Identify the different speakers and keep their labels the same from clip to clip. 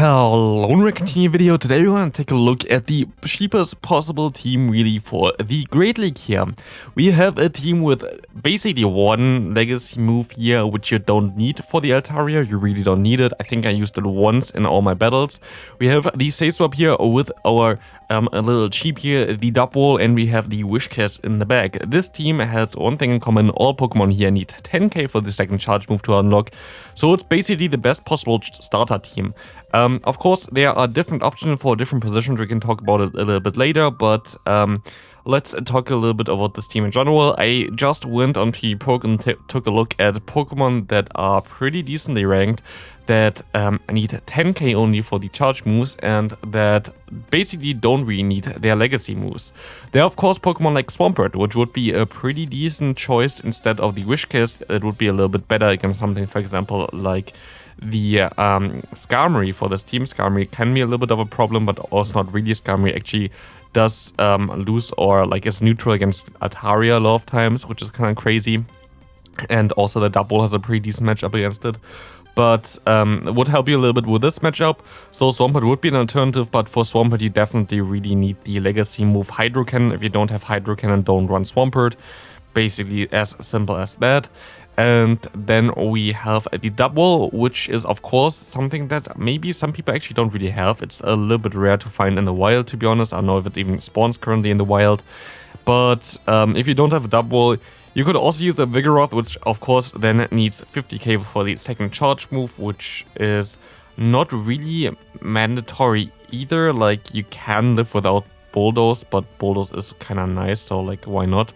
Speaker 1: Hello, and we're continuing the video. Today we're going to take a look at the cheapest possible team really for the Great League here. We have a team with basically one legacy move here, which you don't need for the Altaria. You really don't need it. I think I used it once in all my battles. We have the Say Swap here with our a little cheap here, the Dub Wall, and we have the Wish Cast in the back. This team has one thing in common: all Pokemon here need 10k for the second charge move to unlock. So it's basically the best possible starter team. Of course, there are different options for different positions. We can talk about it a little bit later, but let's talk a little bit about this team in general. I just went on PvPoke and took a look at Pokemon that are pretty decently ranked, that need 10k only for the charge moves, and that basically don't really need their legacy moves. There are of course Pokemon like Swampert, which would be a pretty decent choice instead of the Wish Kiss. It would be a little bit better against something, for example, like the Skarmory for this team. Skarmory can be a little bit of a problem, but also not really. Skarmory actually does lose or like is neutral against Altaria a lot of times, which is kind of crazy. And also the Double has a pretty decent matchup against it. But it would help you a little bit with this matchup. So Swampert would be an alternative, but for Swampert you definitely really need the legacy move Hydro Cannon. If you don't have Hydro Cannon, don't run Swampert. Basically as simple as that. And then we have the Dub Wall, which is of course something that maybe some people actually don't really have. It's a little bit rare to find in the wild, to be honest. I don't know if it even spawns currently in the wild. But if you don't have a Dub Wall, you could also use a Vigoroth, which of course then needs 50k for the second charge move, which is not really mandatory either. Like, you can live without Bulldoze, but Bulldoze is kind of nice, so like why not?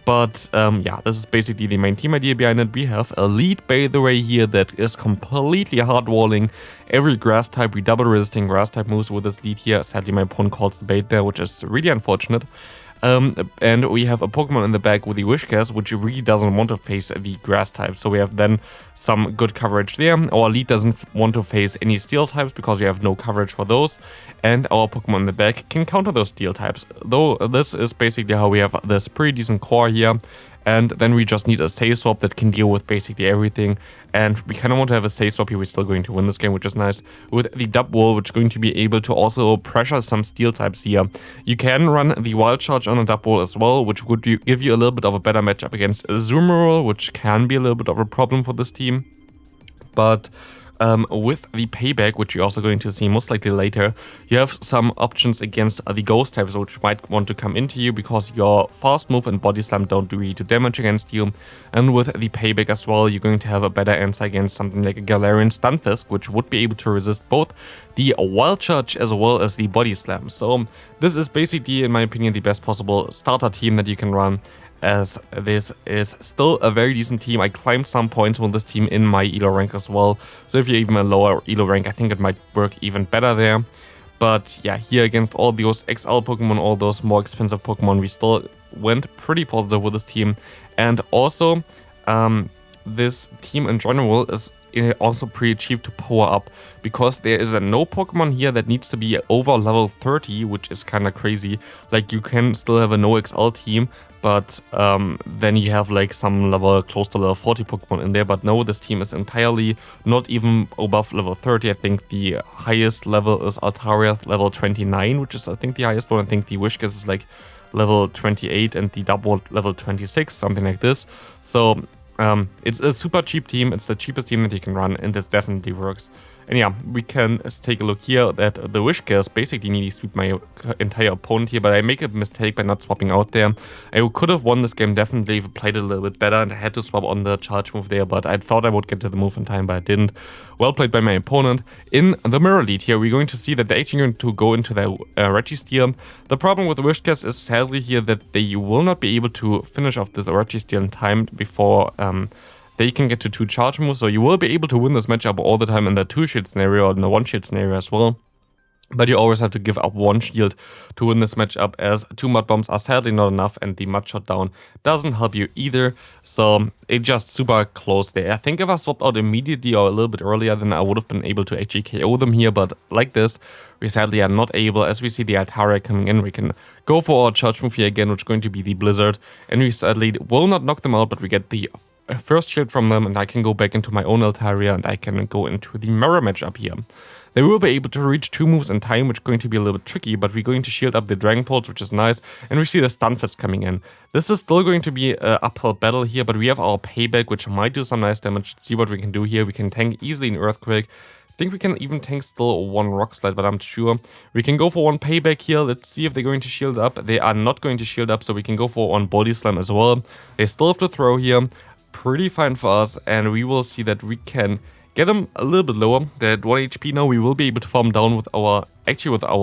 Speaker 1: But yeah, this is basically the main team idea behind it. We have a lead, by the way, here that is completely hard-walling every grass type, double resisting grass type moves with this lead here. Sadly, my opponent calls the bait there, which is really unfortunate. And we have a Pokemon in the back with the Wish Cast, which really doesn't want to face the grass type. So we have then some good coverage there. Our lead doesn't want to face any steel types because we have no coverage for those. And our Pokemon in the back can counter those steel types. Though this is basically how we have this pretty decent core here. And then we just need a Say Swap that can deal with basically everything. And we kind of want to have a Say Swap here. We're still going to win this game, which is nice. With the Dub Wall, which is going to be able to also pressure some steel types here. You can run the Wild Charge on a Dub Wall as well, which would give you a little bit of a better matchup against Azumarill, which can be a little bit of a problem for this team. But with the Payback, which you're also going to see most likely later, you have some options against the Ghost types, which might want to come into you because your Fast Move and Body Slam don't do really do damage against you. And with the Payback as well, you're going to have a better answer against something like a Galarian Stunfisk, which would be able to resist both the Wild Charge as well as the Body Slam. So this is basically, in my opinion, the best possible starter team that you can run, as this is still a very decent team. I climbed some points with this team in my ELO rank as well, so if you're even a lower ELO rank, I think it might work even better there. But yeah, here against all those XL Pokemon, all those more expensive Pokemon, we still went pretty positive with this team. And also, this team in general is also pretty cheap to power up, because there is no Pokemon here that needs to be over level 30, which is kind of crazy. Like, you can still have a no XL team, but then you have like some level close to level 40 Pokemon in there. But no, this team is entirely not even above level 30. I think the highest level is Altaria, level 29, which is I think the highest one. I think the Wish Kiss is like level 28 and the Double level 26, something like this. So it's a super cheap team. It's the cheapest team that you can run, and it definitely works. And yeah, we can take a look here that the Wish Cast basically nearly sweep my entire opponent here, but I make a mistake by not swapping out there. I could have won this game definitely if I played it a little bit better, and I had to swap on the charge move there, but I thought I would get to the move in time, but I didn't. Well played by my opponent. In the mirror lead here, we're going to see that they're actually going to go into their Registeel. The problem with the Wish Cast is sadly here that they will not be able to finish off this Registeel in time before they can get to 2 charge moves, so you will be able to win this matchup all the time in the 2-shield scenario or in the 1-shield scenario as well. But you always have to give up 1 shield to win this matchup, as 2 Mud Bombs are sadly not enough, and the Mud Shot down doesn't help you either. So it's just super close there. I think if I swapped out immediately or a little bit earlier, then I would have been able to actually KO them here. But like this, we sadly are not able. As we see the Altaria coming in, we can go for our charge move here again, which is going to be the Blizzard. And we sadly will not knock them out, but we get the first shield from them, and I can go back into my own Altaria, and I can go into the mirror matchup here. They will be able to reach 2 moves in time, which is going to be a little bit tricky, but we're going to shield up the Dragon Pulse, which is nice, and we see the Stun Fist coming in. This is still going to be an uphill battle here, but we have our Payback, which might do some nice damage. Let's see what we can do here. We can tank easily an Earthquake. I think we can even tank still 1 Rock Slide, but I'm not sure. We can go for 1 Payback here. Let's see if they're going to shield up. They are not going to shield up, so we can go for 1 Body Slam as well. They still have to throw here. Pretty fine for us, and we will see that we can get them a little bit lower. They're at 1 HP now. We will be able to farm down with our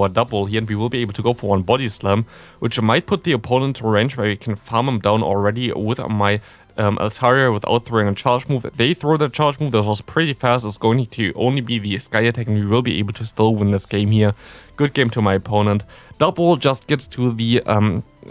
Speaker 1: double here, and we will be able to go for 1 Body Slam, which might put the opponent to range where we can farm him down already with my Altaria without throwing a charge move. They throw the charge move that was pretty fast. It's going to only be the Sky Attack, and we will be able to still win this game here. Good game to my opponent. Double just gets to the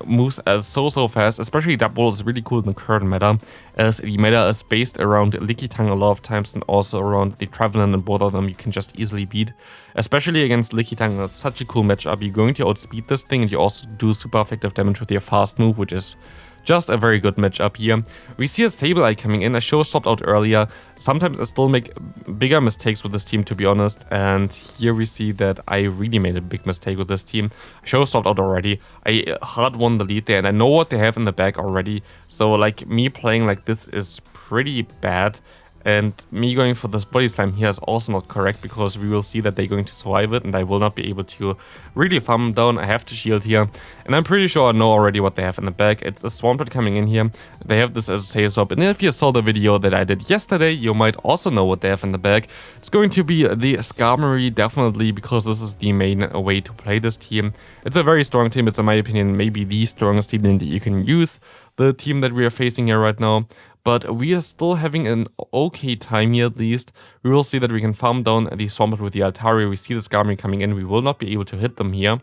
Speaker 1: moves so fast. Especially Double is really cool in the current meta, as the meta is based around Lickitung a lot of times and also around the Trevenant, and both of them you can just easily beat. Especially against Lickitung, that's such a cool matchup. You're going to outspeed this thing, and you also do super effective damage with your fast move, which is just a very good matchup here. We see a Sableye coming in. I show swapped out earlier. Sometimes I still make bigger mistakes with this team, to be honest. And here we see that I really made a big mistake with this team. I show swapped out already. I hard won the lead there, and I know what they have in the back already. So like me playing like this is pretty bad. And me going for this Body Slam here is also not correct, because we will see that they're going to survive it and I will not be able to really farm them down. I have to shield here, and I'm pretty sure I know already what they have in the back. It's a Swampert coming in here. They have this as a sales swap, and if you saw the video that I did yesterday, you might also know what they have in the back. It's going to be the Skarmory, definitely, because this is the main way to play this team. It's a very strong team. It's, in my opinion, maybe the strongest team that you can use, the team that we are facing here right now. But we are still having an okay time here, at least. We will see that we can farm down the Swampert with the Altaria. We see the Skarmory coming in. We will not be able to hit them here.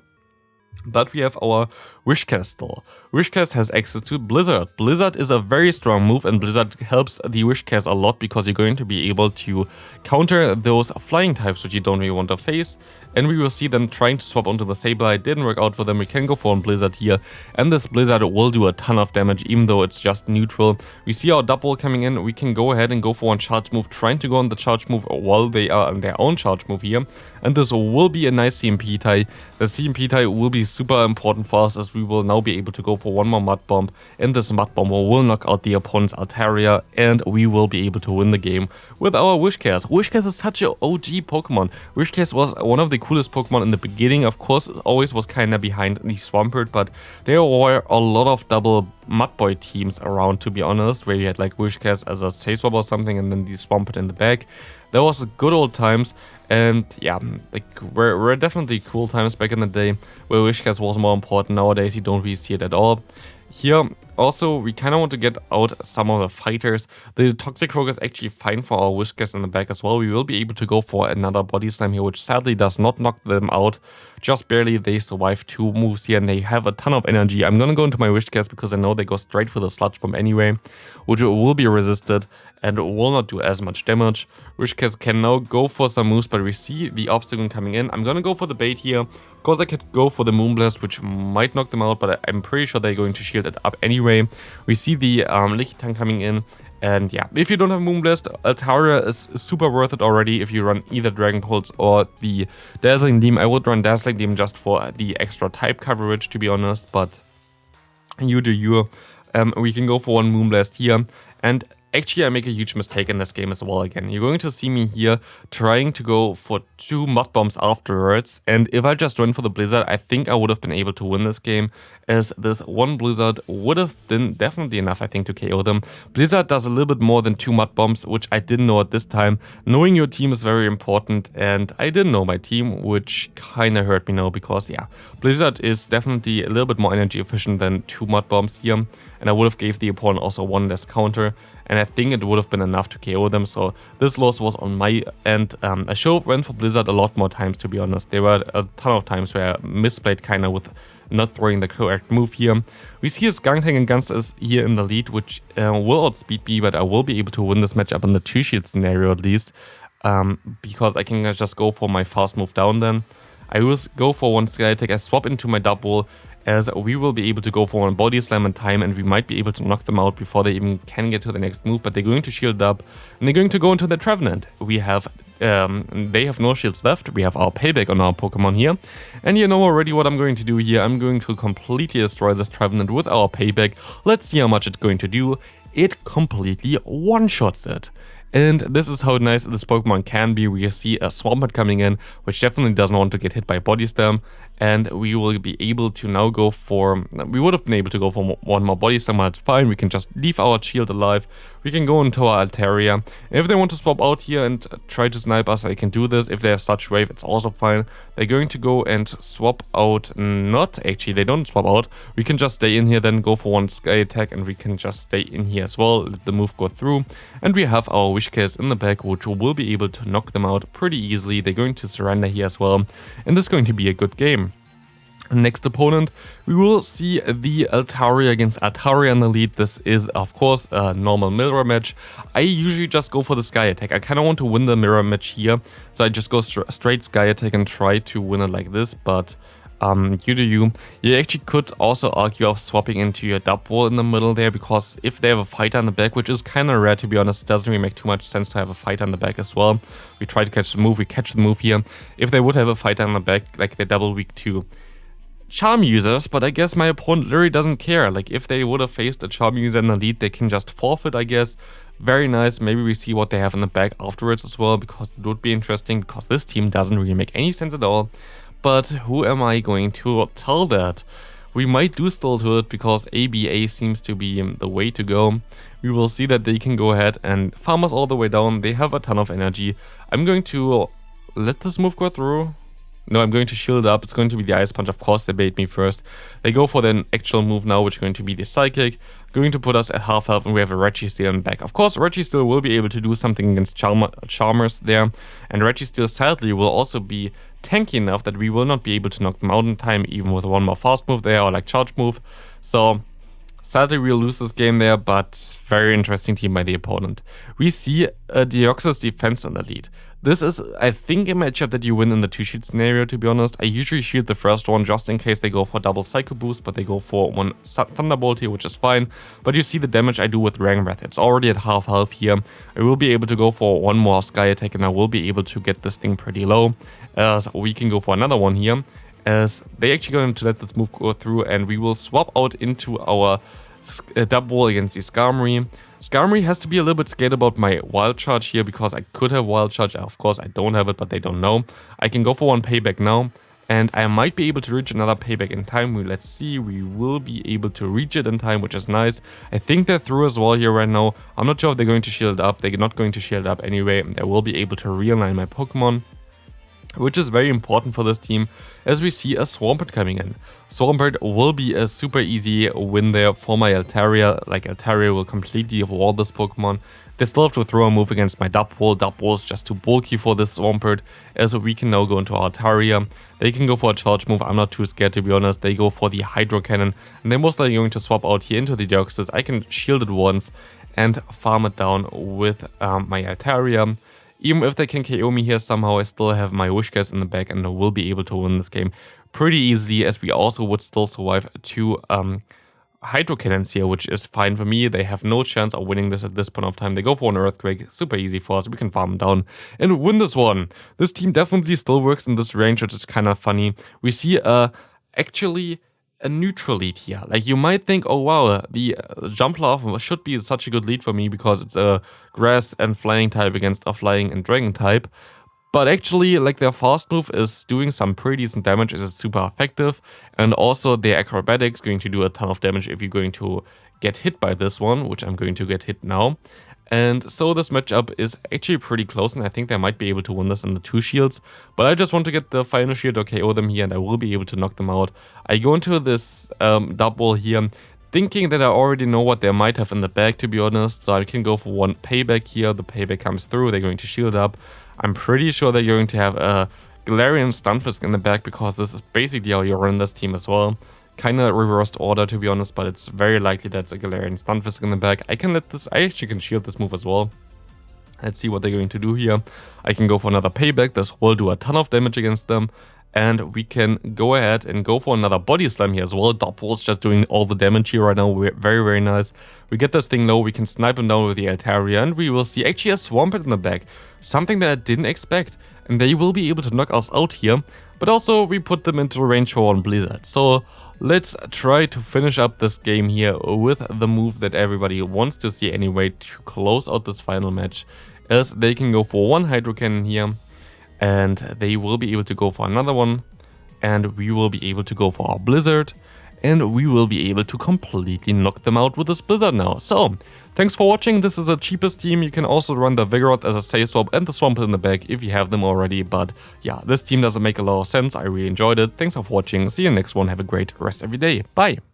Speaker 1: But we have our Wishcast still. Wishcast has access to Blizzard. Blizzard is a very strong move, and Blizzard helps the Wishcast a lot, because you're going to be able to counter those flying types which you don't really want to face. And we will see them trying to swap onto the Sableye. Didn't work out for them. We can go for a Blizzard here, and this Blizzard will do a ton of damage, even though it's just neutral. We see our double coming in. We can go ahead and go for 1 charge move, trying to go on the charge move while they are on their own charge move here. And this will be a nice CMP tie. The CMP tie will be super important for us, as we will now be able to go for 1 more Mud Bomb, and this Mud Bomb will knock out the opponent's Altaria, and we will be able to win the game with our Wishcast. Wishcast is such an OG Pokemon. Wishcast was one of the coolest Pokemon in the beginning. Of course, it always was kind of behind the Swampert, but there were a lot of double Mudboy teams around, to be honest, where you had like Wishcast as a Say Swap or something, and then the Swampert in the back. That was good old times, and yeah, like were definitely cool times back in the day, where Wishcast was more important. Nowadays, you don't really see it at all. Here, also, we kind of want to get out some of the fighters. The Toxicroak is actually fine for our Wishcast in the back as well. We will be able to go for another Body Slam here, which sadly does not knock them out. Just barely. They survive 2 moves here, and they have a ton of energy. I'm gonna go into my Wishcast, because I know they go straight for the Sludge Bomb anyway, which will be resisted and will not do as much damage. Wishcast can now go for some moves, but we see the Obstacle coming in. I'm gonna go for the bait here. Of course, I could go for the Moonblast, which might knock them out, but I'm pretty sure they're going to shield it up anyway. We see the Lickitung coming in, and yeah, if you don't have Moonblast, Altaria is super worth it already if you run either Dragon Pulse or the Dazzling Gleam. I would run Dazzling Gleam just for the extra type coverage, to be honest, but you do you. We can go for 1 Moonblast here, and actually, I make a huge mistake in this game as well again. You're going to see me here trying to go for 2 Mud Bombs afterwards, and if I just went for the Blizzard, I think I would have been able to win this game, as this 1 Blizzard would have been definitely enough, I think, to KO them. Blizzard does a little bit more than 2 Mud Bombs, which I didn't know at this time. Knowing your team is very important, and I didn't know my team, which kind of hurt me now, because yeah, Blizzard is definitely a little bit more energy efficient than 2 Mud Bombs here, and I would have gave the opponent also 1 less counter, and I think it would have been enough to KO them. So this loss was on my end. I should have went for Blizzard a lot more times, to be honest. There were a ton of times where I misplayed kind of with not throwing the correct move here. We see a Skuntank and Guns is here in the lead, which will outspeed me, but I will be able to win this matchup in the 2-shield scenario at least, because I can just go for my fast move down then. I will go for 1 Sky Attack. I swap into my double, as we will be able to go for 1 Body Slam in time, and we might be able to knock them out before they even can get to the next move, but they're going to shield up, and they're going to go into the Trevenant. We have they have no shields left. We have our payback on our Pokemon here. And you know already what I'm going to do here. I'm going to completely destroy this Trevenant with our payback. Let's see how much it's going to do. It completely one-shots it. And this is how nice this Pokemon can be. We see a Swampert coming in, which definitely doesn't want to get hit by Body Slam. And we will be able to now go for... We would have been able to go for one more Body Slam, but it's fine. We can just leave our shield alive. We can go into our Altaria. If they want to swap out here and try to snipe us, they can do this. If they have Sludge Wave, it's also fine. They're going to go and swap out... Not actually, they don't swap out. We can just stay in here, then go for one Sky Attack, and we can just stay in here as well. Let the move go through. And we have our Wishcase in the back, which will be able to knock them out pretty easily. They're going to surrender here as well. And this is going to be a good game. Next opponent, we will see the Altaria against Altaria in the lead. This is, of course, a normal mirror match. I usually just go for the Sky Attack. I kind of want to win the mirror match here, so I just go straight Sky Attack and try to win it like this, but you do you. You actually could also argue of swapping into your dub wall in the middle there, because if they have a fighter in the back, which is kind of rare to be honest, it doesn't really make too much sense to have a fighter in the back as well. We try to catch the move, we catch the move here. If they would have a fighter in the back, like they're double weak to Charm users, but I guess my opponent literally doesn't care. Like if they would have faced a Charm user in the lead, they can just forfeit, I guess. Very nice. Maybe we see what they have in the back afterwards as well, because it would be interesting, because this team doesn't really make any sense at all. But who am I going to tell that? We might do still to it, because ABA seems to be the way to go. We will see that they can go ahead and farm us all the way down. They have a ton of energy. I'm going to let this move go through. No, I'm going to shield up. It's going to be the Ice Punch. Of course, they bait me first. They go for the actual move now, which is going to be the Psychic. Going to put us at half health, and we have a Registeel in the back. Of course, Registeel will be able to do something against Charmers there. And Registeel, sadly, will also be tanky enough that we will not be able to knock them out in time, even with one more fast move there, or like charge move. So sadly, we'll lose this game there, but very interesting team by the opponent. We see a Deoxys defense in the lead. This is, I think, a matchup that you win in the 2-shield scenario, to be honest. I usually shield the first one just in case they go for double Psycho Boost, but they go for one Thunderbolt here, which is fine. But you see the damage I do with Dragon Breath. It's already at half health here. I will be able to go for one more Sky Attack, and I will be able to get this thing pretty low. So we can go for another one here, as they actually going to let this move go through, and we will swap out into our dub wall against the Skarmory. Skarmory has to be a little bit scared about my Wild Charge here, because I could have Wild Charge. Of course, I don't have it, but they don't know. I can go for one payback now, and I might be able to reach another payback in time. Let's see, we will be able to reach it in time, which is nice. I think they're through as well here right now. I'm not sure if they're going to shield up. They're not going to shield up anyway. I will be able to realign my Pokemon, which is very important for this team, as we see a Swampert coming in. Swampert will be a super easy win there for my Altaria. Like, Altaria will completely wall this Pokemon. They still have to throw a move against my dub wall. Dub wall is just too bulky for this Swampert, as we can now go into Altaria. They can go for a charge move. I'm not too scared, to be honest. They go for the Hydro Cannon, and they're most likely going to swap out here into the Deoxys. I can shield it once and farm it down with my Altaria. Even if they can KO me here somehow, I still have my Wishcase in the back, and I will be able to win this game pretty easily, as we also would still survive 2 Hydro Cannons here, which is fine for me. They have no chance of winning this at this point of time. They go for an Earthquake, super easy for us. We can farm them down and win this one. This team definitely still works in this range, which is kind of funny. We see actually a neutral lead here. Like, you might think, oh wow, the Jumpluff should be such a good lead for me, because it's a grass and flying type against a flying and dragon type. But actually, like, their fast move is doing some pretty decent damage, it's super effective, and also their acrobatics going to do a ton of damage if you're going to get hit by this one, which I'm going to get hit now. And so this matchup is actually pretty close, and I think they might be able to win this in the 2 shields. But I just want to get the final shield or KO them here, and I will be able to knock them out. I go into this dub wall here, thinking that I already know what they might have in the bag, to be honest. So I can go for one payback here. The payback comes through. They're going to shield up. I'm pretty sure they're going to have a Galarian Stunfisk in the back, because this is basically how you run this team as well. Kind of reversed order, to be honest, but it's very likely that's a Galarian Stunfisk in the back. I actually can shield this move as well. Let's see what they're going to do here. I can go for another payback. This will do a ton of damage against them. And we can go ahead and go for another body slam here as well. Doppel's just doing all the damage here right now. Very, very nice. We get this thing low. We can snipe him down with the Altaria. And we will see actually a Swampert in the back. Something that I didn't expect. And they will be able to knock us out here. But also we put them into range for one Blizzard. So let's try to finish up this game here with the move that everybody wants to see anyway to close out this final match. As they can go for one Hydro Cannon here. And they will be able to go for another one, and we will be able to go for our Blizzard, and we will be able to completely knock them out with this Blizzard now. So, thanks for watching. This is the cheapest team. You can also run the Vigoroth as a Save Swap and the Swampert in the back if you have them already, but yeah, this team doesn't make a lot of sense. I really enjoyed it. Thanks for watching. See you next one. Have a great rest of your day. Bye!